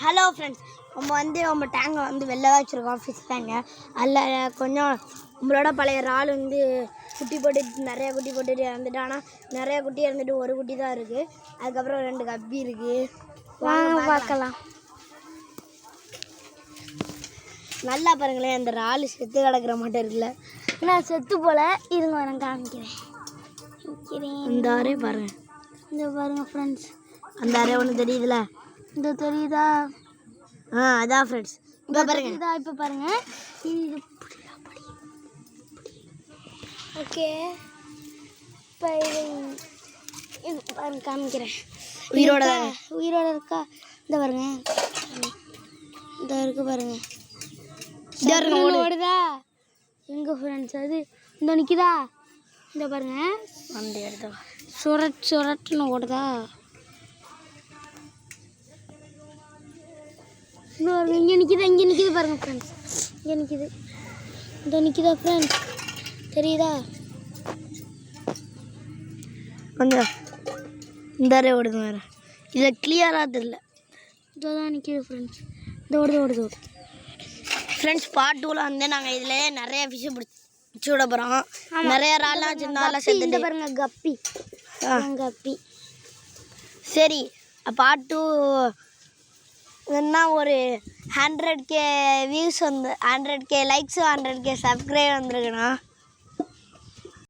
Hello friends, நம்ம டேங்கை வெளில வச்சுருக்கோம், ஃபிஷ் டேங்கை. அதில் கொஞ்சம் நம்மளோட பழைய இறால் குட்டி போட்டு நிறையா குட்டி போட்டுட்டு இறந்துட்டு, ஆனால் நிறையா குட்டி இறந்துட்டு ஒரு குட்டி தான் இருக்குது. அதுக்கப்புறம் 2 கப்பி இருக்குது. வாங்க பார்க்கலாம். நல்லா பாருங்களேன், அந்த இறால் செத்து கிடக்கிற மாட்டேன் இருக்குல்ல. நான் செத்து போல இருங்க, நான் காமிக்கிறேன். இந்த ஆரே பாருங்கள், இந்த பாருங்கள் ஃப்ரெண்ட்ஸ், அந்த ஆரே ஒன்று தெரியுதுல, இந்த தெரியுதா? அதான் ஃப்ரெண்ட்ஸ், இப்போ பாருங்க, இதான் இப்போ பாருங்க. இது ஓகே, இப்போ இது பாருங்க, காமிக்கிறேன். உயிரோட இருக்கா? இந்த பாருங்க, இந்த இருக்கு பாருங்க, ஓடுதா எங்க ஃப்ரெண்ட்ஸ்? அது இந்த நிற்குதா? இந்த பாருங்க, அந்த எடுத்தா சுரட்டுன்னு ஓடுதா? இங்கே நிற்கிது பாருங்க ஃப்ரெண்ட்ஸ், இங்கே நிற்கிது, இந்த நிற்கிதா ஃப்ரெண்ட்ஸ், தெரியுதா? கொஞ்சம் இந்த ஓடுது வேறு, இதில் கிளியராக தெரியல. இதான் நிற்கிது ஃப்ரெண்ட்ஸ், இந்த ஓடுது ஃப்ரெண்ட்ஸ். பார்ட் 2ல் நாங்கள் இதில் நிறைய ஃபிஷ்ஷை பிடிச்சி விட போகிறோம். நிறைய இறாலாம் சின்னலாம் சேர்த்து பாருங்க, கப்பி. சரி, பார்ட் 2 என்ன ஒரு 100K views 100K likes 100K subscribe வந்துருக்குண்ணா.